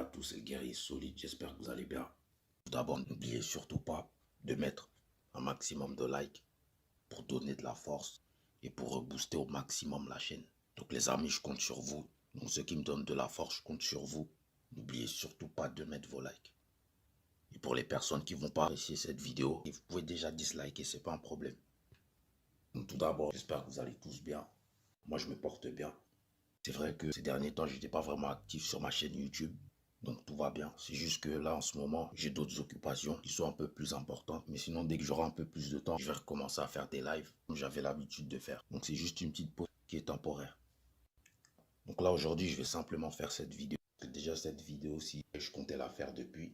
à tous, c'est le guerrier solide, j'espère que vous allez bien. Tout d'abord, n'oubliez surtout pas de mettre un maximum de likes pour donner de la force et pour rebooster au maximum la chaîne. Donc les amis, je compte sur vous. Donc ceux qui me donnent de la force, je compte sur vous. N'oubliez surtout pas de mettre vos likes. Et pour les personnes qui ne vont pas apprécier cette vidéo, vous pouvez déjà disliker, c'est pas un problème. Donc tout d'abord, j'espère que vous allez tous bien. Moi, je me porte bien. C'est vrai que ces derniers temps, je n'étais pas vraiment actif sur ma chaîne YouTube. Donc tout va bien. C'est juste que là, en ce moment, j'ai d'autres occupations qui sont un peu plus importantes. Mais sinon, dès que j'aurai un peu plus de temps, je vais recommencer à faire des lives comme j'avais l'habitude de faire. Donc c'est juste une petite pause qui est temporaire. Donc là, aujourd'hui, je vais simplement faire cette vidéo. Déjà, cette vidéo-ci, je comptais la faire depuis.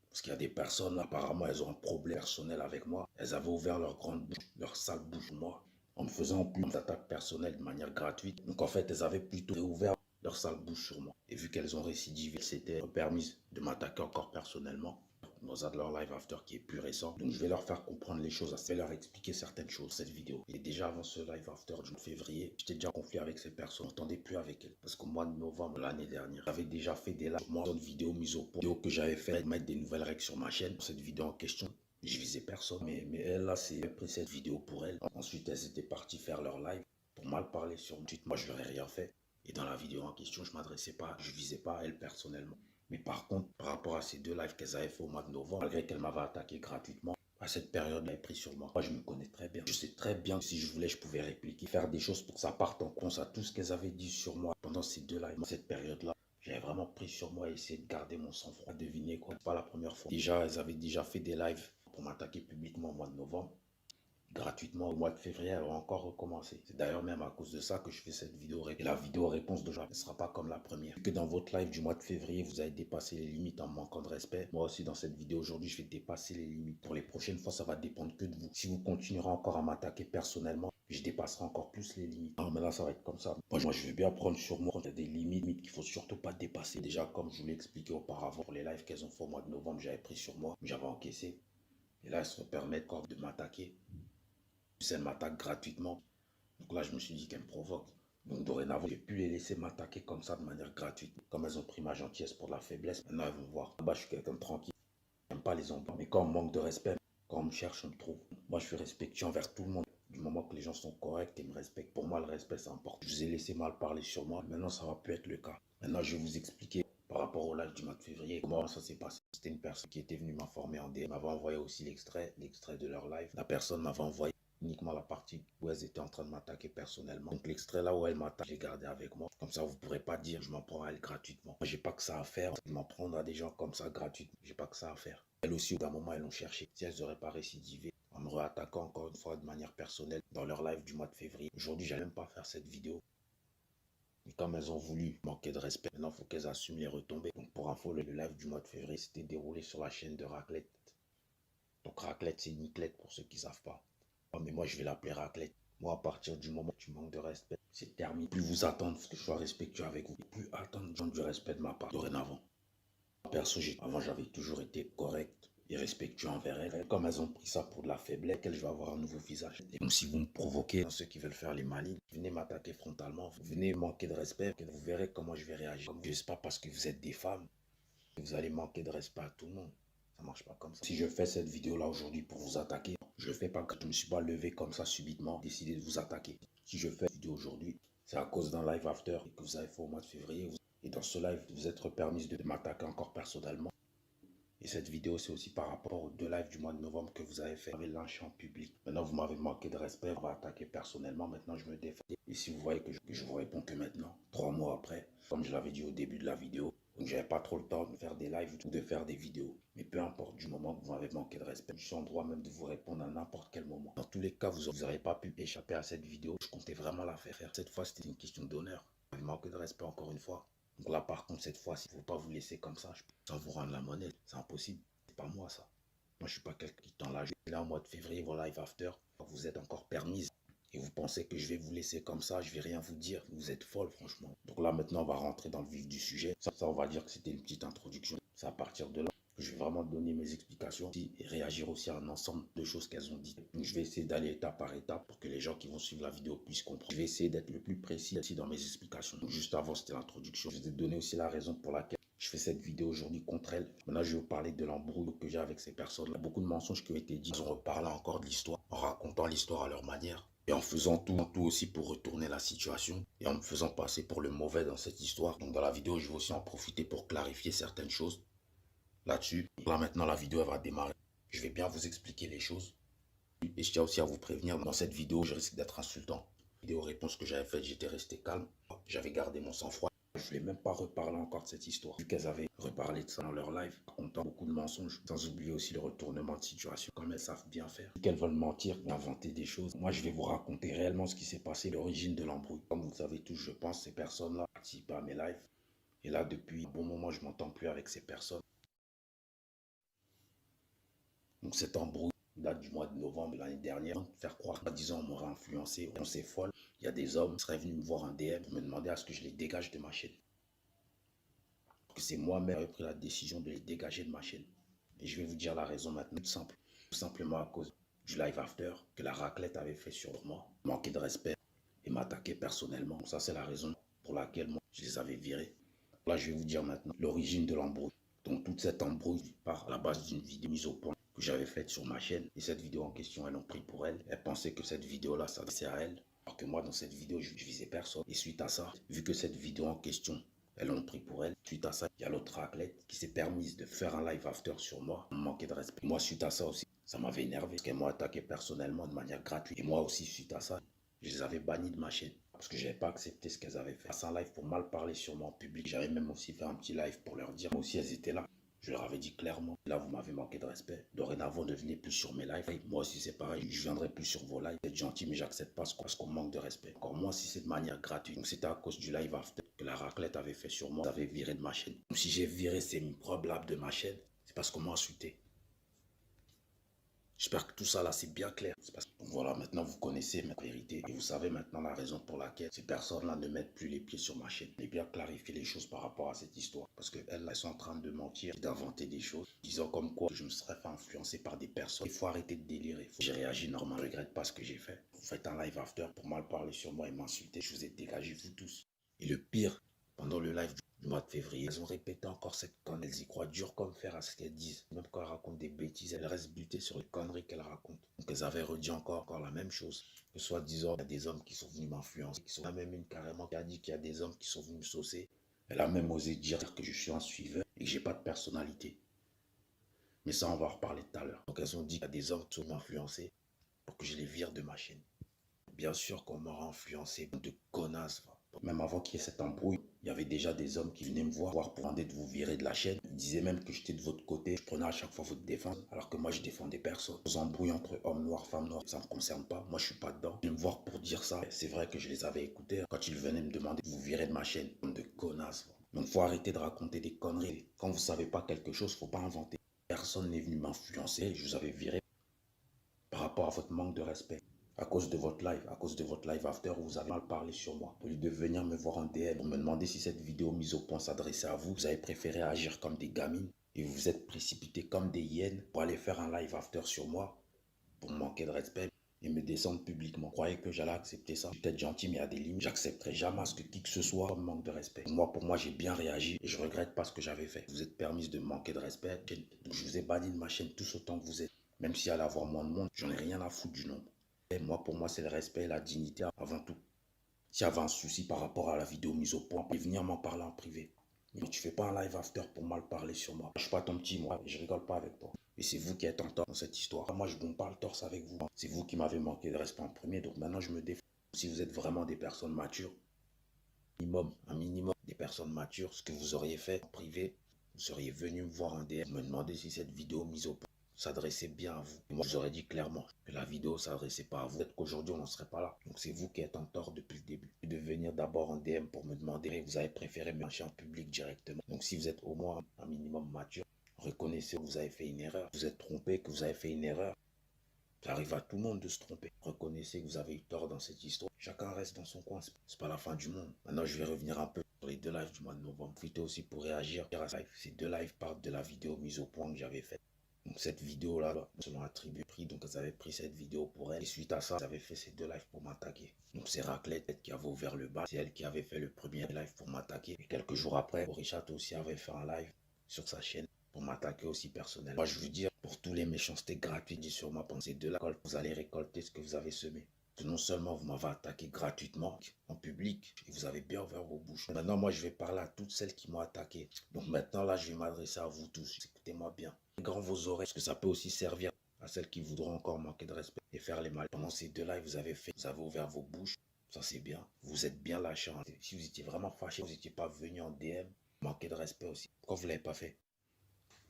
Parce qu'il y a des personnes, apparemment, elles ont un problème personnel avec moi. Elles avaient ouvert leur grande bouche, leur sale bouche, moi, en me faisant plus d'attaques personnelles de manière gratuite. Donc en fait, elles avaient plutôt ouvert leur sale bouche sur moi. Et vu qu'elles ont récidivé, c'était permis de m'attaquer encore personnellement dans un de leur live after qui est plus récent. Donc je vais leur faire comprendre les choses, je vais leur expliquer certaines choses cette vidéo. Et déjà avant ce live after du mois de février, j'étais déjà en conflit avec ces personnes, je n'entendais plus avec elles. Parce qu'au mois de novembre l'année dernière, j'avais déjà fait des lives, moi, une vidéo mise au point, vidéo que j'avais fait pour mettre des nouvelles règles sur ma chaîne. Cette vidéo en question, je visais personne, mais elle là, c'est pris cette vidéo pour elle. Ensuite, elles étaient parties faire leur live pour mal parler sur Twitter. Moi, je leur ai rien fait. Et dans la vidéo en question, je m'adressais pas, je visais pas elle personnellement. Mais par contre, par rapport à ces deux lives qu'elles avaient fait au mois de novembre, malgré qu'elles m'avaient attaqué gratuitement, à cette période, elle a pris sur moi. Moi, je me connais très bien. Je sais très bien que si je voulais, je pouvais répliquer, faire des choses pour que ça parte en compte à tout ce qu'elles avaient dit sur moi pendant ces deux lives, cette période-là. J'avais vraiment pris sur moi et essayé de garder mon sang-froid. Devinez quoi, c'est pas la première fois. Déjà, elles avaient déjà fait des lives pour m'attaquer publiquement au mois de novembre. Gratuitement au mois de février, elle va encore recommencer. C'est d'ailleurs même à cause de ça que je fais cette vidéo. Et la vidéo réponse d'aujourd'hui ne sera pas comme la première. Que dans votre live du mois de février, vous avez dépassé les limites en manquant de respect. Moi aussi, dans cette vidéo aujourd'hui, je vais dépasser les limites. Pour les prochaines fois, ça va dépendre que de vous. Si vous continuerez encore à m'attaquer personnellement, je dépasserai encore plus les limites. Non, mais là, ça va être comme ça. Moi, je vais bien prendre sur moi. Il y a des limites qu'il faut surtout pas dépasser. Déjà, comme je vous l'ai expliqué auparavant, pour les lives qu'elles ont fait au mois de novembre, j'avais pris sur moi, j'avais encaissé. Et là, elles se permettent encore de m'attaquer. Elle m'attaque gratuitement. Donc là, je me suis dit qu'elle me provoque. Donc dorénavant, je n'ai plus les laisser m'attaquer comme ça de manière gratuite. Comme elles ont pris ma gentillesse pour de la faiblesse, maintenant elles vont voir. Là-bas, je suis quelqu'un de tranquille. J'aime pas les embrouilles. Mais quand on manque de respect, quand on me cherche, on me trouve. Moi, je suis respectueux envers tout le monde. Du moment que les gens sont corrects et me respectent, pour moi, le respect, c'est important. Je vous ai laissé mal parler sur moi. Maintenant, ça va plus être le cas. Maintenant, je vais vous expliquer par rapport au live du mois de février comment ça s'est passé. C'était une personne qui était venue m'informer en DM. M'avait envoyé aussi l'extrait de leur live. La personne m'avait envoyé uniquement la partie où elles étaient en train de m'attaquer personnellement. Donc l'extrait là où elles m'attaquent, j'ai gardé avec moi. Comme ça, vous ne pourrez pas dire je m'en prends à elle gratuitement. Moi, j'ai pas que ça à faire. De m'en prendre à des gens comme ça gratuitement. J'ai pas que ça à faire. Elles aussi, au bout d'un moment, elles l'ont cherché. Si elles n'auraient pas récidivé en me réattaquant encore une fois de manière personnelle dans leur live du mois de février. Aujourd'hui, j'allais même pas faire cette vidéo. Mais comme elles ont voulu manquer de respect, maintenant, il faut qu'elles assument les retombées. Donc pour info, le live du mois de février s'était déroulé sur la chaîne de Raclette. Donc Raclette, c'est Nickelette pour ceux qui ne savent pas. Oh, mais moi, je vais l'appeler raclette. Moi, à partir du moment où tu manques de respect, c'est terminé. Plus vous attendre que je sois respectueux avec vous, plus attendre du respect de ma part dorénavant. Perso, avant, j'avais toujours été correct et respectueux envers elles. Comme elles ont pris ça pour de la faiblesse, je vais avoir un nouveau visage. Et donc, si vous me provoquez, ceux qui veulent faire les malignes, venez m'attaquer frontalement, venez manquer de respect, vous verrez comment je vais réagir. Ce n'est pas parce que vous êtes des femmes que vous allez manquer de respect à tout le monde. Ça marche pas comme ça. Si je fais cette vidéo là aujourd'hui pour vous attaquer, je fais pas que je ne me suis pas levé comme ça subitement, décidé de vous attaquer. Si je fais cette vidéo aujourd'hui, c'est à cause d'un live after que vous avez fait au mois de février. Et dans ce live, vous êtes permis de m'attaquer encore personnellement. Et cette vidéo, c'est aussi par rapport aux deux lives du mois de novembre que vous avez fait. Vous m'avez lynché en public. Maintenant, vous m'avez manqué de respect. Vous m'avez attaqué personnellement. Maintenant, je me défends. Et si vous voyez que je vous réponds que maintenant, 3 mois après, comme je l'avais dit au début de la vidéo, donc j'avais pas trop le temps de faire des lives ou de faire des vidéos. Mais peu importe, du moment que vous m'avez manqué de respect, je suis en droit même de vous répondre à n'importe quel moment. Dans tous les cas, vous n'aurez pas pu échapper à cette vidéo. Je comptais vraiment la faire. Cette fois, c'était une question d'honneur. Vous m'avez manqué de respect encore une fois. Donc là, par contre, cette fois-ci, il ne faut pas vous laisser comme ça. Sans vous rendre la monnaie, c'est impossible. C'est pas moi, ça. Moi, je suis pas quelqu'un qui tend la joue. Là, au mois de février, vos live after, vous êtes encore permise. Et vous pensez que je vais vous laisser comme ça, je vais rien vous dire. Vous êtes folle, franchement. Donc là, maintenant, on va rentrer dans le vif du sujet. Ça, on va dire que c'était une petite introduction. C'est à partir de là que je vais vraiment donner mes explications et réagir aussi à un ensemble de choses qu'elles ont dites. Donc, je vais essayer d'aller étape par étape pour que les gens qui vont suivre la vidéo puissent comprendre. Je vais essayer d'être le plus précis aussi dans mes explications. Donc, juste avant, c'était l'introduction. Je vais te donner aussi la raison pour laquelle Je fais cette vidéo aujourd'hui contre elle. Maintenant, je vais vous parler de l'embrouille que j'ai avec ces personnes. Il y a beaucoup de mensonges qui ont été dits. Ils ont reparlé encore de l'histoire, en racontant l'histoire à leur manière. Et en faisant tout aussi pour retourner la situation. Et en me faisant passer pour le mauvais dans cette histoire. Donc dans la vidéo, je vais aussi en profiter pour clarifier certaines choses là-dessus. Là maintenant, la vidéo elle va démarrer. Je vais bien vous expliquer les choses. Et je tiens aussi à vous prévenir, dans cette vidéo, je risque d'être insultant. La vidéo réponse que j'avais faite, j'étais resté calme. J'avais gardé mon sang-froid. Je ne voulais même pas reparler encore de cette histoire. Vu qu'elles avaient reparlé de ça dans leur live, racontant beaucoup de mensonges, sans oublier aussi le retournement de situation, comme elles savent bien faire. Vu qu'elles veulent mentir, inventer des choses, moi je vais vous raconter réellement ce qui s'est passé, l'origine de l'embrouille. Comme vous le savez tous, je pense, ces personnes-là participent à mes lives. Et là, depuis un bon moment, je ne m'entends plus avec ces personnes. Donc cette embrouille date du mois de novembre de l'année dernière. Faire croire, disons, on m'aurait influencé, on s'est folle. Il y a des hommes qui seraient venus me voir en DM pour me demander à ce que je les dégage de ma chaîne. Que c'est moi-même qui ai pris la décision de les dégager de ma chaîne. Et je vais vous dire la raison maintenant, toute simple. Tout simplement à cause du live after que la raclette avait fait sur moi. Manquer de respect et m'attaquer personnellement. Ça, c'est la raison pour laquelle moi, je les avais virés. Là, je vais vous dire maintenant l'origine de l'embrouille. Donc, toute cette embrouille part à la base d'une vidéo mise au point que j'avais faite sur ma chaîne. Et cette vidéo en question, elles l'ont pris pour elle. Elles pensaient que cette vidéo-là s'adressait à elle. Alors que moi, dans cette vidéo, je visais personne. Et suite à ça, vu que cette vidéo en question, elles l'ont pris pour elle. Suite à ça, il y a l'autre raclette qui s'est permise de faire un live after sur moi. Manquer de respect. Moi, suite à ça aussi, ça m'avait énervé. Parce qu'elles m'ont attaqué personnellement de manière gratuite. Et moi aussi, suite à ça, je les avais bannis de ma chaîne. Parce que je n'avais pas accepté ce qu'elles avaient fait. C'est un live pour mal parler sur moi en public. J'avais même aussi fait un petit live pour leur dire. Moi aussi, elles étaient là. Je leur avais dit clairement, là vous m'avez manqué de respect. Dorénavant, ne venez plus sur mes lives. Moi aussi c'est pareil, je viendrai plus sur vos lives. Vous êtes gentil, mais j'accepte pas parce qu'on manque de respect. Encore moins si c'est de manière gratuite. Donc c'était à cause du live after que la raclette avait fait sur moi. Vous avez viré de ma chaîne. Donc si j'ai viré ces microbes de ma chaîne, c'est parce qu'on m'a insulté. J'espère que tout ça là c'est bien clair. Parce que voilà, maintenant vous connaissez ma vérité et vous savez maintenant la raison pour laquelle ces personnes-là ne mettent plus les pieds sur ma chaîne. Je vais bien clarifier les choses par rapport à cette histoire. Parce qu'elles sont en train de mentir et d'inventer des choses, disant comme quoi je me serais fait influencer par des personnes. Il faut arrêter de délirer. J'ai réagi normalement. Je ne regrette pas ce que j'ai fait. Vous faites un live after pour mal parler sur moi et m'insulter. Je vous ai dégagé vous tous. Et le pire, pendant le live du mois de février, elles ont répété encore cette connerie. Elles y croient dur comme fer à ce qu'elles disent. Même quand elles racontent des bêtises, elles restent butées sur les conneries qu'elles racontent. Donc elles avaient redit encore la même chose. Que soit disant, il y a des hommes qui sont venus m'influencer. Il y a même une carrément qui a dit qu'il y a des hommes qui sont venus me saucer. Elle a même osé dire que je suis un suiveur et que j'ai pas de personnalité. Mais ça, on va en reparler tout à l'heure. Donc elles ont dit qu'il y a des hommes qui sont venus m'influencer pour que je les vire de ma chaîne. Bien sûr qu'on m'aura influencé de connasses. Même avant qu'il y ait cette embrouille, il y avait déjà des hommes qui venaient me voir pour demander de vous virer de la chaîne. Ils disaient même que j'étais de votre côté. Je prenais à chaque fois votre défense, alors que moi je défendais personne. Aux embrouilles entre hommes noirs, femmes noires, ça ne me concerne pas. Moi je suis pas dedans. Ils me voir pour dire ça. C'est vrai que je les avais écoutés quand ils venaient me demander de vous virer de ma chaîne. De connasses. Donc faut arrêter de raconter des conneries. Quand vous savez pas quelque chose, faut pas inventer. Personne n'est venu m'influencer. Je vous avais viré par rapport à votre manque de respect. À cause de votre live after, vous avez mal parlé sur moi. Au lieu de venir me voir en DM pour me demander si cette vidéo mise au point s'adressait à vous, vous avez préféré agir comme des gamines et vous vous êtes précipité comme des hyènes pour aller faire un live after sur moi, pour me manquer de respect et me descendre publiquement. Vous croyez que j'allais accepter ça? Je suis peut-être gentil, mais il y a des limites. J'accepterai jamais ce que qui que ce soit me manque de respect. Pour moi, j'ai bien réagi et je regrette pas ce que j'avais fait. Vous êtes permis de me manquer de respect, donc je vous ai banni de ma chaîne tous autant que vous êtes. Même s'il allait avoir moins de monde, j'en ai rien à foutre du nombre. Et pour moi, c'est le respect et la dignité avant tout. S'il y avait un souci par rapport à la vidéo mise au point, et venir m'en parler en privé. Mais tu fais pas un live after pour mal parler sur moi. Je suis pas ton petit moi, je rigole pas avec toi. Et c'est vous qui êtes en tort dans cette histoire. Moi, je ne bombe pas le torse avec vous. C'est vous qui m'avez manqué de respect en premier, donc maintenant je me défends. Si vous êtes vraiment des personnes matures, un minimum des personnes matures, ce que vous auriez fait en privé, vous seriez venu me voir en DM, me demander si cette vidéo mise au point s'adressait bien à vous. Et moi, je vous aurais dit clairement que la vidéo ne s'adressait pas à vous. Peut-être qu'aujourd'hui, on n'en serait pas là. Donc, c'est vous qui êtes en tort depuis le début. Et de venir d'abord en DM pour me demander, et vous avez préféré me lâcher en public directement. Donc, si vous êtes au moins un minimum mature, reconnaissez que vous avez fait une erreur. Vous êtes trompé, que vous avez fait une erreur. Ça arrive à tout le monde de se tromper. Reconnaissez que vous avez eu tort dans cette histoire. Chacun reste dans son coin. C'est pas la fin du monde. Maintenant, je vais revenir un peu sur les deux lives du mois de novembre. Profitez aussi pour réagir à ça. Ces deux lives partent de la vidéo mise au point que j'avais faite. Donc cette vidéo-là, se l'ont attribué prix, donc elles avaient pris cette vidéo pour elle. Et suite à ça, elles avaient fait ces 2 lives pour m'attaquer. Donc c'est Raclette qui avait ouvert le bal. C'est elle qui avait fait le premier live pour m'attaquer. Et quelques jours après, Orishat aussi avait fait un live sur sa chaîne pour m'attaquer aussi personnellement. Moi je veux dire, pour tous les méchancetés gratuites dit sur ma pensée de la vous allez récolter ce que vous avez semé. Non seulement vous m'avez attaqué gratuitement en public et vous avez bien ouvert vos bouches. Maintenant, moi, je vais parler à toutes celles qui m'ont attaqué. Donc maintenant, là, je vais m'adresser à vous tous. Écoutez-moi bien. Grand vos oreilles, parce que ça peut aussi servir à celles qui voudront encore manquer de respect et faire les mal. Pendant ces 2 lives, vous avez ouvert vos bouches. Ça, c'est bien. Vous êtes bien lâchant. Si vous étiez vraiment fâché, vous n'étiez pas venu en DM, manquer de respect aussi. Pourquoi vous ne l'avez pas fait?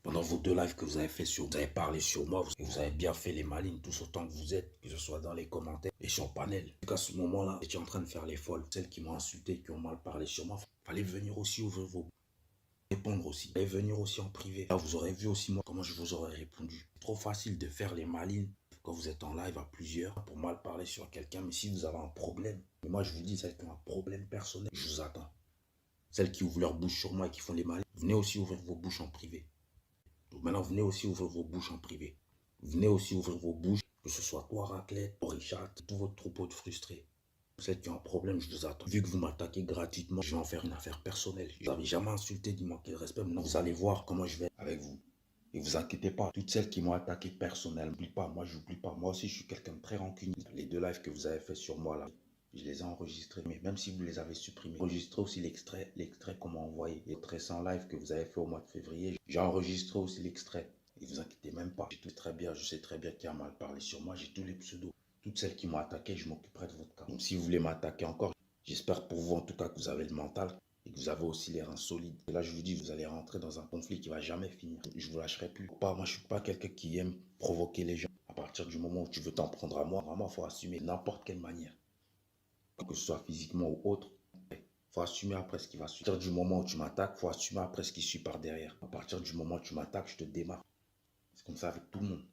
Pendant vos 2 lives que vous avez fait vous avez parlé sur moi, vous avez bien fait les malines, tous autant que vous êtes, que ce soit dans les commentaires et sur panel. À ce moment-là, vous étiez en train de faire les folles. Celles qui m'ont insulté, qui ont mal parlé sur moi, fallait venir aussi ouvrir vos répondre aussi. Fallait venir aussi en privé. Là, vous aurez vu aussi moi comment je vous aurais répondu. Trop facile de faire les malines quand vous êtes en live à plusieurs pour mal parler sur quelqu'un. Mais si vous avez un problème, et moi je vous dis, celles qui ont un problème personnel, je vous attends. Celles qui ouvrent leur bouche sur moi et qui font les malines, venez aussi ouvrir vos bouches en privé. Donc maintenant, venez aussi ouvrir vos bouches en privé. Venez aussi ouvrir vos bouches, que ce soit toi, Raclette, Richard, tout votre troupeau de frustrés. Celles qui ont un problème, je vous attends. Vu que vous m'attaquez gratuitement, je vais en faire une affaire personnelle. Je n'avais jamais insulté ni manqué de respect. Maintenant, vous allez voir comment je vais avec vous. Et vous inquiétez pas, toutes celles qui m'ont attaqué personnellement, n'oublie pas, moi j'oublie pas. Moi aussi, je suis quelqu'un de très rancunier. Les 2 lives que vous avez fait sur moi là, je les ai enregistrés, mais même si vous les avez supprimés, enregistrez aussi l'extrait qu'on m'a envoyé. Les 300 lives que vous avez fait au mois de février, j'ai enregistré aussi l'extrait. Et vous inquiétez même pas, j'ai tout très bien, je sais très bien qui a mal parlé sur moi, j'ai tous les pseudos. Toutes celles qui m'ont attaqué, je m'occuperai de votre cas. Donc si vous voulez m'attaquer encore, j'espère pour vous en tout cas que vous avez le mental et que vous avez aussi les reins solides. Et là je vous dis, vous allez rentrer dans un conflit qui va jamais finir. Je vous lâcherai plus. Moi je suis pas quelqu'un qui aime provoquer les gens. À partir du moment où tu veux t'en prendre à moi, vraiment il faut assumer n'importe quelle manière. Que ce soit physiquement ou autre, il faut assumer après ce qui va suivre. À partir du moment où tu m'attaques, il faut assumer après ce qui suit par derrière. À partir du moment où tu m'attaques, je te démarre. C'est comme ça avec tout le monde.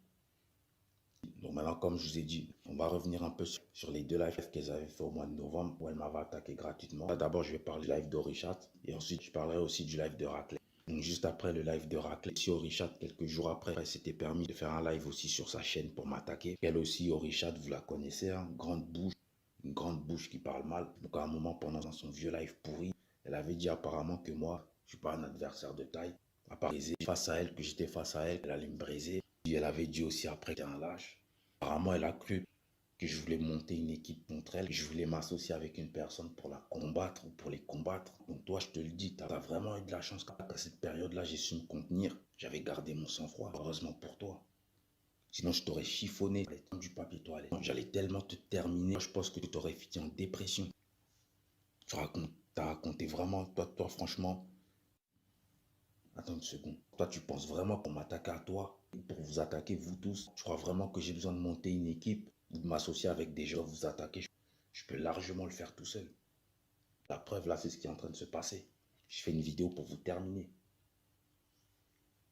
Donc maintenant, comme je vous ai dit, on va revenir un peu sur les 2 lives qu'elles avaient fait au mois de novembre où elles m'avaient attaqué gratuitement. D'abord, je vais parler du live d'Orichat et ensuite, je parlerai aussi du live de Raclette. Donc juste après le live de Raclette, si Orichat, quelques jours après, elle s'était permis de faire un live aussi sur sa chaîne pour m'attaquer. Elle aussi, Orichat, vous la connaissez, hein, grande bouche, une grande bouche qui parle mal. Donc à un moment, pendant son vieux live pourri, elle avait dit apparemment que moi, je suis pas un adversaire de taille. À part face à elle, que j'étais face à elle, elle allait me briser. Et elle avait dit aussi après qu'elle était un lâche. Apparemment, elle a cru que je voulais monter une équipe contre elle, que je voulais m'associer avec une personne pour la combattre ou pour les combattre. Donc toi, je te le dis, tu as vraiment eu de la chance qu'à cette période-là, j'ai su me contenir. J'avais gardé mon sang-froid, heureusement pour toi. Sinon, je t'aurais chiffonné avec du papier toilette. J'allais tellement te terminer, je pense que tu t'aurais fini en dépression. Tu as raconté vraiment, toi, franchement. Attends une seconde. Toi, tu penses vraiment qu'on m'attaque à toi pour vous attaquer, vous tous? Tu crois vraiment que j'ai besoin de monter une équipe ou de m'associer avec des gens, vous attaquer? Je peux largement le faire tout seul. La preuve, là, c'est ce qui est en train de se passer. Je fais une vidéo pour vous terminer.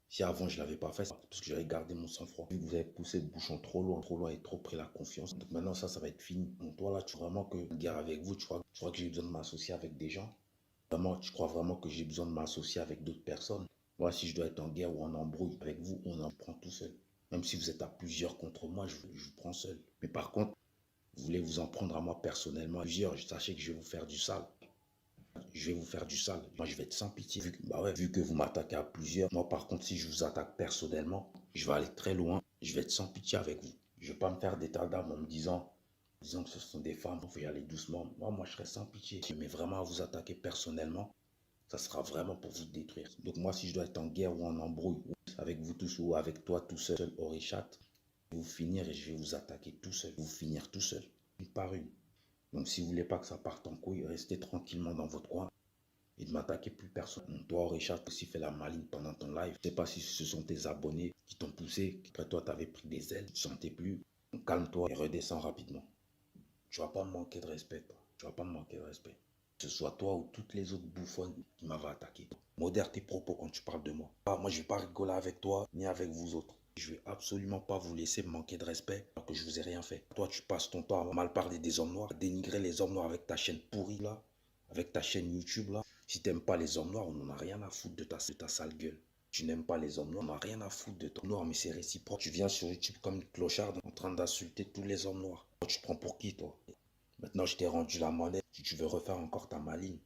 Si avant je ne l'avais pas fait, c'est parce que j'avais gardé mon sang-froid. Vu que vous avez poussé le bouchon trop loin et trop pris la confiance. Donc maintenant, ça va être fini. Donc toi, là, tu crois vraiment que guerre avec vous, tu crois que j'ai besoin de m'associer avec des gens? Vraiment, tu crois vraiment que j'ai besoin de m'associer avec d'autres personnes? Moi, si je dois être en guerre ou en embrouille avec vous, on en prend tout seul. Même si vous êtes à plusieurs contre moi, je vous prends seul. Mais par contre, vous voulez vous en prendre à moi personnellement, plusieurs, sachez que je vais vous faire du sale. Je vais vous faire du sale. Moi, je vais être sans pitié. Vu que vous m'attaquez à plusieurs, moi, par contre, si je vous attaque personnellement, je vais aller très loin. Je vais être sans pitié avec vous. Je ne vais pas me faire d'état d'âme en me disant que ce sont des femmes, il faut y aller doucement. Moi, je serai sans pitié. Mais vraiment à vous attaquer personnellement, ça sera vraiment pour vous détruire. Donc moi, si je dois être en guerre ou en embrouille, avec vous tous ou avec toi tout seul, Orichat, je vais vous finir et je vais vous attaquer tout seul. Vous finir tout seul, une par une. Donc si vous voulez pas que ça parte en couille, restez tranquillement dans votre coin et ne m'attaquez plus personne. Donc, toi, Orichat, aussi fait la maline pendant ton live. Je sais pas si ce sont tes abonnés qui t'ont poussé, après toi, tu avais pris des ailes, tu ne sentais plus. Donc calme-toi et redescends rapidement. Tu vas pas me manquer de respect, toi. Tu vas pas me manquer de respect. Que ce soit toi ou toutes les autres bouffonnes qui m'avaient attaqué. Modère tes propos quand tu parles de moi. Moi, je vais pas rigoler avec toi ni avec vous autres. Je vais absolument pas vous laisser me manquer de respect alors que je vous ai rien fait. Toi, tu passes ton temps à mal parler des hommes noirs, à dénigrer les hommes noirs avec ta chaîne pourrie là, avec ta chaîne YouTube là. Si t'aimes pas les hommes noirs, on n'en a rien à foutre de ta sale gueule. Tu n'aimes pas les hommes noirs, on n'a rien à foutre de toi. Noir, mais c'est réciproque. Tu viens sur YouTube comme une clocharde en train d'insulter tous les hommes noirs. Tu te prends pour qui, toi? Maintenant, je t'ai rendu la monnaie. Si tu veux refaire encore ta maligne,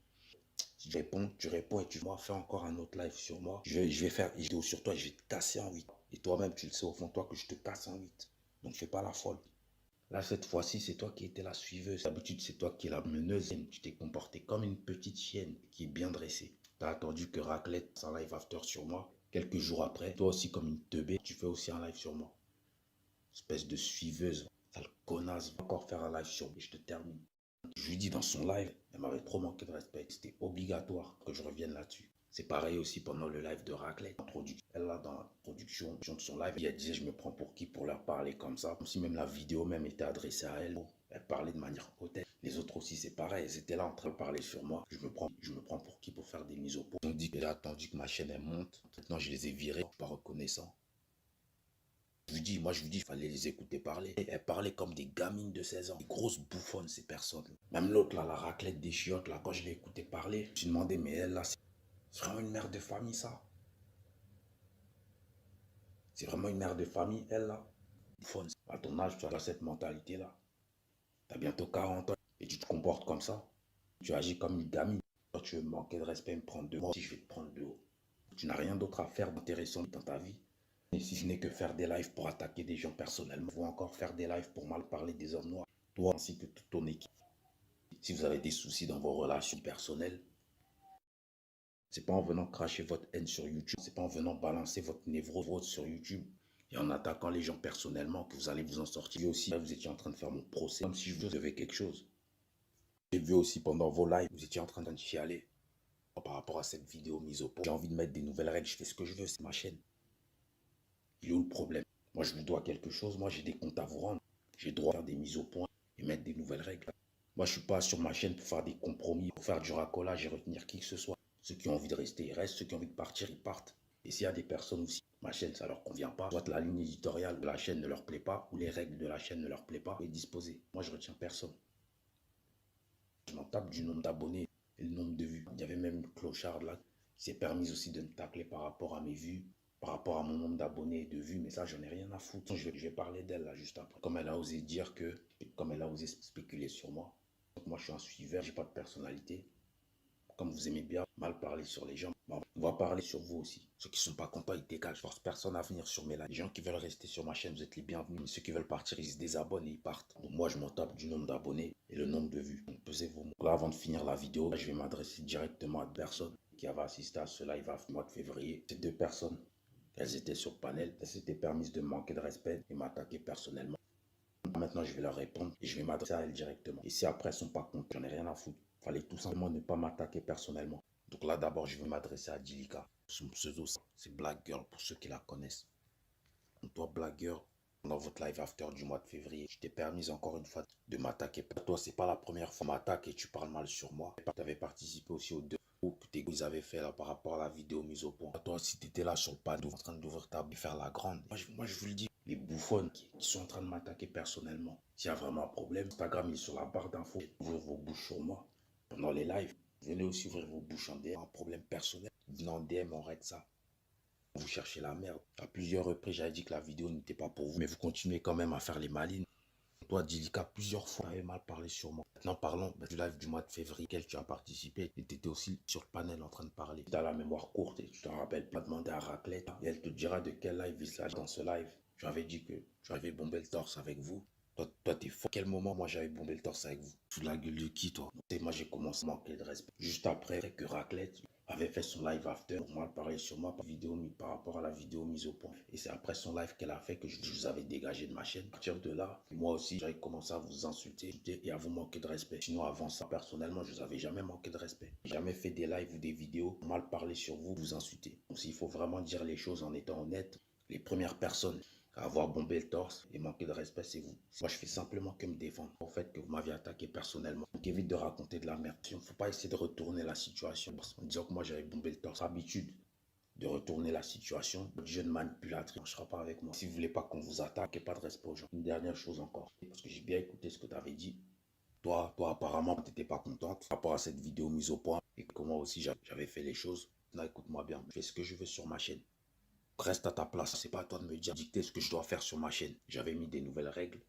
tu réponds et tu vas faire encore un autre live sur moi. Je vais faire une vidéo sur toi et je vais te casser en 8. Et toi-même, tu le sais au fond de toi que je te casse en 8. Donc, fais pas la folle. Là, cette fois-ci, c'est toi qui étais la suiveuse. D'habitude, c'est toi qui es la meneuse. Tu t'es comporté comme une petite chienne qui est bien dressée. Tu as attendu que Raclette fasse un live after sur moi. Quelques jours après, toi aussi, comme une teubée, tu fais aussi un live sur moi. Espèce de suiveuse. Sale connasse, va encore faire un live sur moi et je te termine. Je lui dis dans son live, elle m'avait trop manqué de respect. C'était obligatoire que je revienne là-dessus. C'est pareil aussi pendant le live de Raclette. Elle là dans l'introduction de son live, elle disait je me prends pour qui pour leur parler comme ça. Comme si même la vidéo même était adressée à elle. Elle parlait de manière hautaine. Les autres aussi c'est pareil. Elles étaient là en train de parler sur moi. Je me prends pour qui pour faire des mises au point. Ils ont dit qu'elle a attendu que ma chaîne elle monte. Maintenant je les ai virés. Je suis pas reconnaissant. Je lui dis, il fallait les écouter parler. Et elles parlaient comme des gamines de 16 ans. Des grosses bouffonnes, ces personnes. Même l'autre, là, la Raclette des chiottes, là, quand je l'ai écouté parler, je me suis demandé, mais elle, là, c'est vraiment une mère de famille, ça. C'est vraiment une mère de famille, elle, là. Bouffonne. À ton âge, tu as cette mentalité-là. Tu as bientôt 40 ans et tu te comportes comme ça. Tu agis comme une gamine. Quand tu veux me manquer de respect, me prendre de haut, si je vais te prendre de haut. Tu n'as rien d'autre à faire d'intéressant dans ta vie. Et si je n'ai que faire des lives pour attaquer des gens personnellement, ou encore faire des lives pour mal parler des hommes noirs, toi ainsi que toute ton équipe. Si vous avez des soucis dans vos relations personnelles, c'est pas en venant cracher votre haine sur YouTube, c'est pas en venant balancer votre névrose sur YouTube et en attaquant les gens personnellement que vous allez vous en sortir. Vous aussi, vous étiez en train de faire mon procès comme si je vous devais quelque chose. J'ai vu aussi pendant vos lives, vous étiez en train de chialer par rapport à cette vidéo mise au point. J'ai envie de mettre des nouvelles règles, je fais ce que je veux, c'est ma chaîne. Il est où le problème? Moi, je vous dois quelque chose. Moi, j'ai des comptes à vous rendre. J'ai le droit de faire des mises au point et mettre des nouvelles règles. Moi, je ne suis pas sur ma chaîne pour faire des compromis, pour faire du racolage et retenir qui que ce soit. Ceux qui ont envie de rester, ils restent. Ceux qui ont envie de partir, ils partent. Et s'il y a des personnes aussi, ma chaîne, ça ne leur convient pas, soit la ligne éditoriale de la chaîne ne leur plaît pas, ou les règles de la chaîne ne leur plaît pas, et disposer. Moi, je retiens personne. Je m'en tape du nombre d'abonnés et le nombre de vues. Il y avait même une clocharde là qui s'est permise aussi de me tacler par rapport à mes vues, par rapport à mon nombre d'abonnés et de vues, mais ça, j'en ai rien à foutre. Je vais parler d'elle là juste après. Comme elle a osé dire que, comme elle a osé spéculer sur moi. Donc moi, je suis un suiveur, j'ai pas de personnalité. Comme vous aimez bien mal parler sur les gens, bon, on va parler sur vous aussi. Ceux qui ne sont pas contents, ils dégagent. Je force personne à venir sur mes lives. Les gens qui veulent rester sur ma chaîne, vous êtes les bienvenus. Mais ceux qui veulent partir, ils se désabonnent et ils partent. Donc moi, je m'en tape du nombre d'abonnés et le nombre de vues. Donc pesez vos mots. Là, avant de finir la vidéo, je vais m'adresser directement à deux personnes qui avaient assisté à ce live à mois de février. Ces deux personnes, elles étaient sur panel. Elles s'étaient permises de me manquer de respect et m'attaquer personnellement. Maintenant, je vais leur répondre et je vais m'adresser à elles directement. Et si après, elles ne sont pas contentes, j'en ai rien à foutre. Il fallait tout simplement ne pas m'attaquer personnellement. Donc là, d'abord, je vais m'adresser à Djilika. Son pseudo, c'est Black Girl pour ceux qui la connaissent. Donc toi, Black Girl, dans votre live after du mois de février, je t'ai permis encore une fois de m'attaquer. Toi, c'est pas la première fois que tu m'attaques et tu parles mal sur moi. Tu avais participé aussi aux deux que vous avez fait là par rapport à la vidéo mise au point. Toi, si tu étais là sur le panneau en train d'ouvrir ta bouche et faire la grande, moi, je vous le dis, les bouffonnes qui sont en train de m'attaquer personnellement, s'il y a vraiment un problème, Instagram est sur la barre d'infos. Ouvrez vos bouches sur moi pendant les lives. Venez aussi ouvrir vos bouches en DM, un problème personnel. Venez en DM, on règle ça. Vous cherchez la merde. À plusieurs reprises, j'avais dit que la vidéo n'était pas pour vous, mais vous continuez quand même à faire les malines. Toi, Djilika, plusieurs fois, tu avais mal parlé sur moi. Maintenant, parlons du live du mois de février auquel tu as participé. Et tu étais aussi sur le panel en train de parler. Tu as la mémoire courte et tu t'en rappelles pas demander à Raclette. Et elle te dira de quel live il s'agit dans ce live. J'avais dit que j'avais bombé le torse avec vous. Toi, t'es fou. À quel moment, moi, j'avais bombé le torse avec vous? Sous la gueule de qui, toi? Et moi, j'ai commencé à manquer de respect. Juste après que Raclette avait fait son live after pour mal parler sur moi par rapport à la vidéo mise au point. Et c'est après son live qu'elle a fait que je vous avais dégagé de ma chaîne. À partir de là, moi aussi, j'avais commencé à vous insulter et à vous manquer de respect. Sinon, avant ça, personnellement, je vous avais jamais manqué de respect. J'ai jamais fait des lives ou des vidéos pour mal parler sur vous, vous insulter. Donc, s'il faut vraiment dire les choses en étant honnête, les premières personnes à avoir bombé le torse et manqué de respect, c'est vous. Moi, je fais simplement que me défendre au fait que vous m'aviez attaqué personnellement. Donc, évite de raconter de la merde. Il ne faut pas essayer de retourner la situation en disant que moi, j'avais bombé le torse. Habitude de retourner la situation. Votre jeune manipulatrice ne marchera pas avec moi. Si vous ne voulez pas qu'on vous attaque, pas de respect aux gens. Une dernière chose encore, parce que j'ai bien écouté ce que tu avais dit. Toi, apparemment, tu n'étais pas contente par rapport à cette vidéo mise au point et que moi aussi, j'avais fait les choses. Là, écoute-moi bien. Je fais ce que je veux sur ma chaîne. Reste à ta place, c'est pas à toi de me dire, dicter ce que je dois faire sur ma chaîne. J'avais mis des nouvelles règles.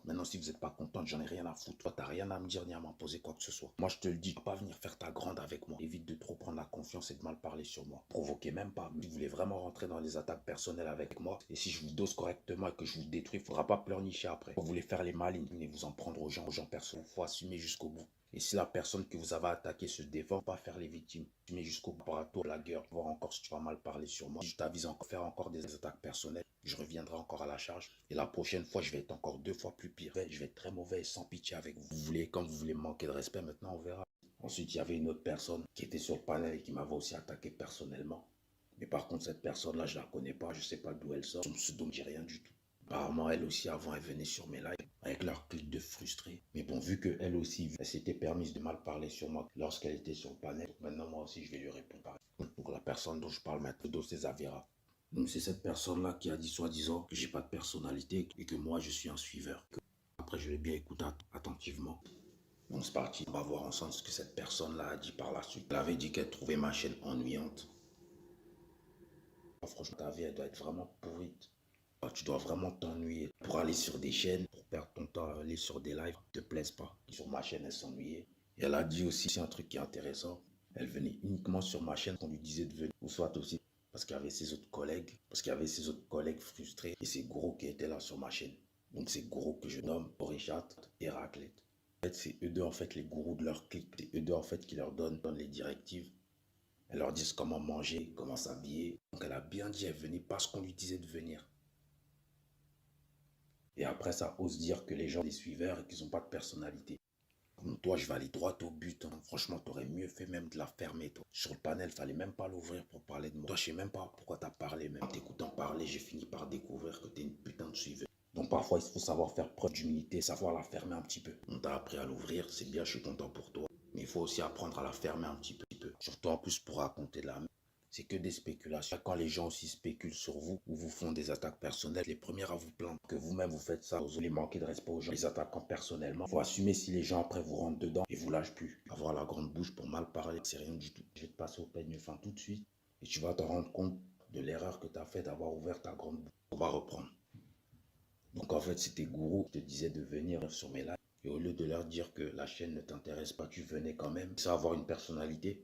Maintenant, si vous n'êtes pas content, j'en ai rien à foutre. Toi, t'as rien à me dire ni à m'imposer quoi que ce soit. Moi, je te le dis, tu vas pas venir faire ta grande avec moi. Évite de trop prendre la confiance et de mal parler sur moi. Provoquez même pas. Si vous voulez vraiment rentrer dans les attaques personnelles avec moi, et si je vous dose correctement et que je vous détruis, il faudra pas pleurnicher après. Vous voulez faire les malines et vous en prendre aux gens perso. Il faut assumer jusqu'au bout. Et si la personne que vous avez attaquée se défend, pas faire les victimes. Assumer jusqu'au bout par rapport à la guerre. Voir encore si tu vas mal parler sur moi. Si je t'avise encore faire encore des attaques personnelles, je reviendrai encore à la charge. Et la prochaine fois, je vais être encore 2 fois plus pire. Je vais être très mauvais et sans pitié avec vous. Quand vous voulez me manquer de respect, maintenant on verra. Ensuite, il y avait une autre personne qui était sur le panel et qui m'avait aussi attaqué personnellement. Mais par contre, cette personne-là, je la connais pas, je sais pas d'où elle sort. Son pseudo me dit rien du tout. Apparemment, elle aussi, avant, elle venait sur mes lives avec leur clic de frustré. Mais bon, vu qu'elle aussi, elle s'était permise de mal parler sur moi lorsqu'elle était sur le panel, maintenant, moi aussi, je vais lui répondre. Donc, la personne dont je parle maintenant, c'est Zavira. Donc, c'est cette personne-là qui a dit soi-disant que j'ai pas de personnalité et que moi, je suis un suiveur. Après, je l'ai bien écouté attentivement. Donc, c'est parti. On va voir ensemble ce que cette personne-là a dit par la suite. Elle avait dit qu'elle trouvait ma chaîne ennuyante. Franchement, ta vie, elle doit être vraiment pourrite. Tu dois vraiment t'ennuyer pour aller sur des chaînes, pour perdre ton temps à aller sur des lives qui ne te plaisent pas. Sur ma chaîne, elle s'ennuyait. Et elle a dit aussi, c'est un truc qui est intéressant, elle venait uniquement sur ma chaîne quand on lui disait de venir. Ou soit aussi parce qu'il y avait ses autres collègues, frustrés et ces gros qui étaient là sur ma chaîne. Donc ces gros que je nomme Orichat et Héraclète. En fait, c'est eux deux en fait les gourous de leur clique. C'est eux deux en fait qui leur donnent les directives. Elles leur disent comment manger, comment s'habiller. Donc elle a bien dit, elle venait parce qu'on lui disait de venir. Et après, ça ose dire que les gens sont des suiveurs et qu'ils n'ont pas de personnalité. Comme toi, je vais aller droit au but. Hein. Franchement, t'aurais mieux fait même de la fermer, toi. Sur le panel, fallait même pas l'ouvrir pour parler de moi. Toi, je sais même pas pourquoi t'as parlé. Même en t'écoutant parler, j'ai fini par découvrir que t'es une putain de suiveuse. Donc parfois, il faut savoir faire preuve d'humilité, savoir la fermer un petit peu. On t'a appris à l'ouvrir, c'est bien, je suis content pour toi. Mais il faut aussi apprendre à la fermer un petit peu. Surtout en plus pour raconter de la merde. C'est que des spéculations. Quand les gens aussi spéculent sur vous ou vous font des attaques personnelles, les premières à vous plaindre que vous-même vous faites ça, vous les manquez de respect aux gens, les attaquant personnellement. Il faut assumer si les gens après vous rentrent dedans et vous lâchent plus. Avoir la grande bouche pour mal parler, c'est rien du tout. Je vais te passer au peigne fin tout de suite et tu vas te rendre compte de l'erreur que tu as fait d'avoir ouvert ta grande bouche. On va reprendre. Donc en fait, c'était gourou qui te disait de venir sur mes lives. Et au lieu de leur dire que la chaîne ne t'intéresse pas, tu venais quand même. Ça avoir une personnalité.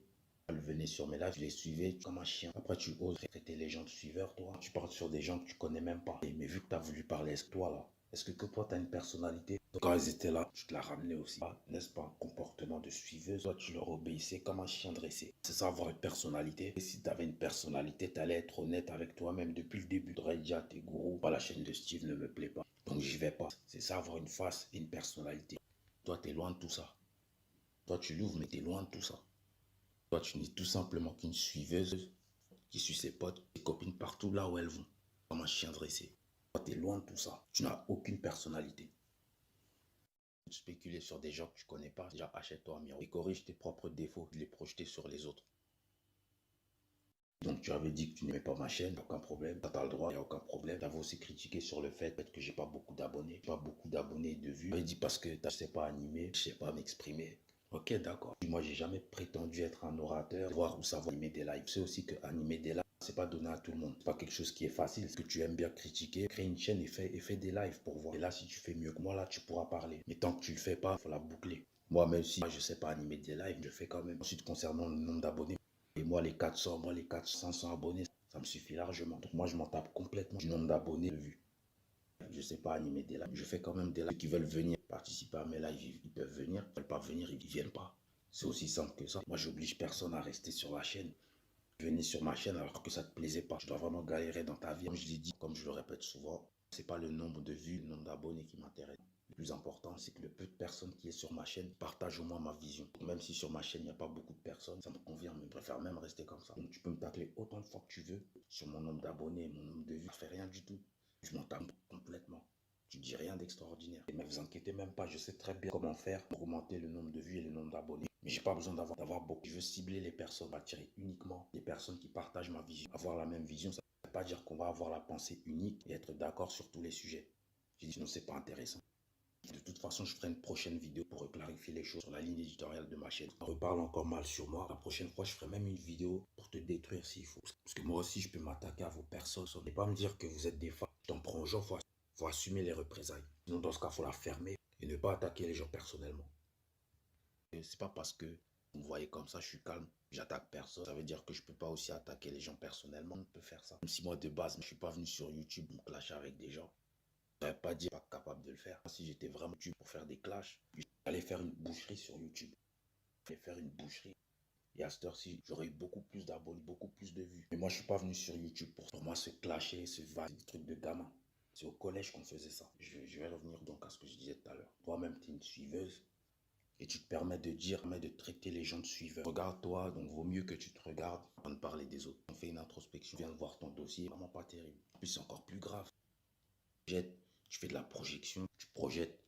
Elle venait sur mes lives, je les suivais comme un chien. Après, tu oses traiter les gens de suiveurs, toi. Tu parles sur des gens que tu connais même pas. Mais vu que tu as voulu parler, est-ce que toi là, est-ce que toi tu as une personnalité? Donc, quand ils étaient là, tu te la ramenais aussi. N'est-ce pas un comportement de suiveuse? Toi, tu leur obéissais comme un chien dressé. C'est ça avoir une personnalité. Et si tu avais une personnalité, tu allais être honnête avec toi-même depuis le début. Tu aurais dit à tes gourous, la chaîne de Steve ne me plaît pas. Donc j'y vais pas. C'est ça avoir une face et une personnalité. Toi, tu es loin de tout ça. Toi, tu l'ouvres, mais tu es loin de tout ça. Toi, tu n'es tout simplement qu'une suiveuse qui suit ses potes, ses copines partout là où elles vont. Comme un chien dressé. Toi, tu es loin de tout ça. Tu n'as aucune personnalité. Spéculer sur des gens que tu connais pas, déjà achète-toi un miroir et corrige tes propres défauts, de les projeter sur les autres. Donc tu avais dit que tu n'aimais pas ma chaîne, aucun problème, tu as le droit, il n'y a aucun problème. Tu avais aussi critiqué sur le fait que j'ai pas beaucoup d'abonnés, et de vues. Tu avais dit parce que je sais pas animer, je sais pas m'exprimer. Ok, d'accord. Moi, j'ai jamais prétendu être un orateur, voir ou savoir animer des lives. C'est aussi que animer des lives, c'est pas donné à tout le monde. C'est pas quelque chose qui est facile. Ce que tu aimes bien critiquer, crée une chaîne et fais des lives pour voir. Et là, si tu fais mieux que moi, là, tu pourras parler. Mais tant que tu le fais pas, il faut la boucler. Moi, même si je sais pas animer des lives, je fais quand même. Ensuite, concernant le nombre d'abonnés, et moi, les 400, 500 abonnés, ça me suffit largement. Donc moi, je m'en tape complètement du nombre d'abonnés de vues. Je ne sais pas animer des lives. Je fais quand même des lives. Ceux qui veulent venir participer à mes lives, ils peuvent venir. Ils ne veulent pas venir, ils ne viennent pas. C'est aussi simple que ça. Moi, j'oblige personne à rester sur la chaîne. Venez sur ma chaîne alors que ça ne te plaisait pas. Tu dois vraiment galérer dans ta vie. Comme je l'ai dit, comme je le répète souvent, c'est pas le nombre de vues, le nombre d'abonnés qui m'intéresse. Le plus important, c'est que le peu de personnes qui est sur ma chaîne partagent au moins ma vision. Même si sur ma chaîne, il n'y a pas beaucoup de personnes, ça me convient, mais je préfère même rester comme ça. Donc tu peux me tacler autant de fois que tu veux sur mon nombre d'abonnés, mon nombre de vues. Ça fait rien du tout. Je m'en tape complètement. Tu dis rien d'extraordinaire. Mais vous inquiétez même pas, je sais très bien comment faire pour augmenter le nombre de vues et le nombre d'abonnés. Mais j'ai pas besoin d'avoir beaucoup. Je veux cibler les personnes, attirer uniquement les personnes qui partagent ma vision. Avoir la même vision, ça ne veut pas dire qu'on va avoir la pensée unique et être d'accord sur tous les sujets. J'ai dit, sinon c'est pas intéressant. De toute façon, je ferai une prochaine vidéo pour clarifier les choses sur la ligne éditoriale de ma chaîne. On reparle encore mal sur moi. La prochaine fois, je ferai même une vidéo pour te détruire s'il faut. Parce que moi aussi, je peux m'attaquer à vos personnes. Et pas me dire que vous êtes des femmes. T'en prends aux gens, faut assumer les représailles. Sinon, dans ce cas, faut la fermer et ne pas attaquer les gens personnellement. C'est pas parce que vous me voyez comme ça, je suis calme, j'attaque personne. Ça veut dire que je peux pas aussi attaquer les gens personnellement. On peut faire ça. Même si moi, de base, je suis pas venu sur YouTube me clasher avec des gens. Je n'aurais pas dit pas capable de le faire. Si j'étais vraiment YouTube pour faire des clashs, j'allais faire une boucherie sur YouTube. J'allais faire une boucherie. Et à cette heure-ci, j'aurais eu beaucoup plus d'abonnés, beaucoup plus de vues. Mais moi, je suis pas venu sur YouTube pour moi se clasher, se vaser, des trucs de gamin. C'est au collège qu'on faisait ça. Je vais revenir donc à ce que je disais tout à l'heure. Toi-même, tu es une suiveuse. Et tu te permets de dire, de traiter les gens de suiveurs. Regarde-toi, donc vaut mieux que tu te regardes avant de parler des autres. On fait une introspection, viens de voir ton dossier, vraiment pas terrible. En plus, c'est encore plus grave. Tu fais de la projection,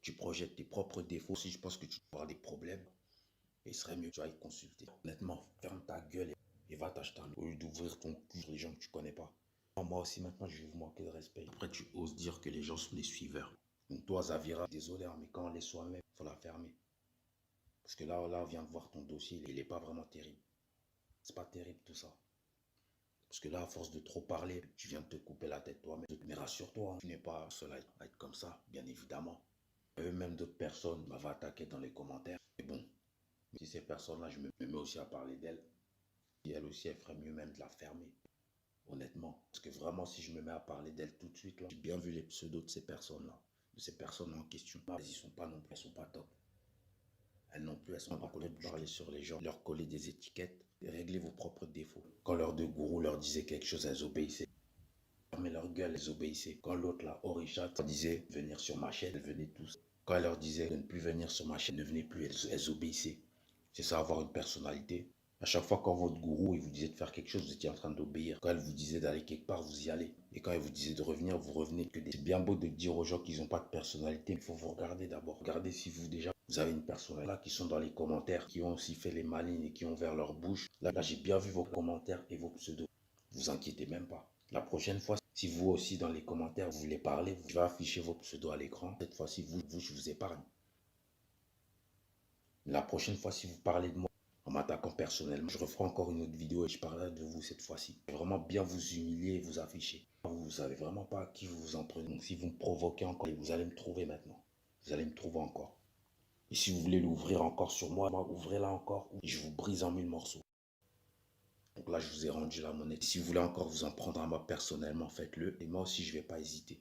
tu projettes tes propres défauts. Si je pense que tu peux avoir des problèmes, et il serait mieux que tu ailles consulter. Honnêtement, ferme ta gueule et va t'acheter un. Au lieu d'ouvrir ton cul sur les gens que tu connais pas. Moi aussi, maintenant, je vais vous manquer de respect. Après, tu oses dire que les gens sont des suiveurs. Donc, toi, Zavira, désolé, mais quand on l'est soi-même, il faut la fermer. Parce que là, on vient de voir ton dossier, il n'est pas vraiment terrible. C'est pas terrible tout ça. Parce que là, à force de trop parler, tu viens de te couper la tête toi-même. Mais rassure-toi, hein, tu n'es pas seul à être comme ça, bien évidemment. Eux-mêmes d'autres personnes m'avaient attaqué dans les commentaires. Mais bon, si ces personnes-là, je me mets aussi à parler d'elles, et elle aussi, elle ferait mieux même de la fermer. Honnêtement. Parce que vraiment, si je me mets à parler d'elles tout de suite, j'ai bien vu les pseudos de ces personnes-là. De ces personnes en question. Elles y sont pas non plus, elles sont pas top. Elles non plus, elles sont pas collées de parler sur les gens, leur coller des étiquettes et régler vos propres défauts. Quand leurs deux gourous leur disaient quelque chose, elles obéissaient. Fermez leur gueule, elles obéissaient. Quand l'autre, là, Orichat, disait venir sur ma chaîne, elles venaient tous. Quand elle leur disait de ne plus venir sur ma chaîne, ne venez plus, elles obéissaient. C'est ça, avoir une personnalité. À chaque fois, quand votre gourou il vous disait de faire quelque chose, vous étiez en train d'obéir. Quand elle vous disait d'aller quelque part, vous y allez. Et quand elle vous disait de revenir, vous revenez. C'est bien beau de dire aux gens qu'ils n'ont pas de personnalité, mais il faut vous regarder d'abord. Regardez si vous déjà vous avez une personnalité. Là, qui sont dans les commentaires, qui ont aussi fait les malines et qui ont ouvert leur bouche. Là j'ai bien vu vos commentaires et vos pseudos. Vous inquiétez même pas. La prochaine fois, si vous aussi dans les commentaires vous voulez parler, je vais afficher vos pseudos à l'écran. Cette fois-ci, je vous épargne. La prochaine fois, si vous parlez de moi en m'attaquant personnellement, je referai encore une autre vidéo et je parlerai de vous cette fois-ci. Je vais vraiment bien vous humilier et vous afficher. Vous ne savez vraiment pas à qui vous vous en prenez. Donc si vous me provoquez encore, vous allez me trouver maintenant. Vous allez me trouver encore. Et si vous voulez l'ouvrir encore sur moi, ouvrez-la encore et je vous brise en mille morceaux. Donc là, je vous ai rendu la monnaie. Si vous voulez encore vous en prendre à moi personnellement, faites-le. Et moi aussi, je ne vais pas hésiter.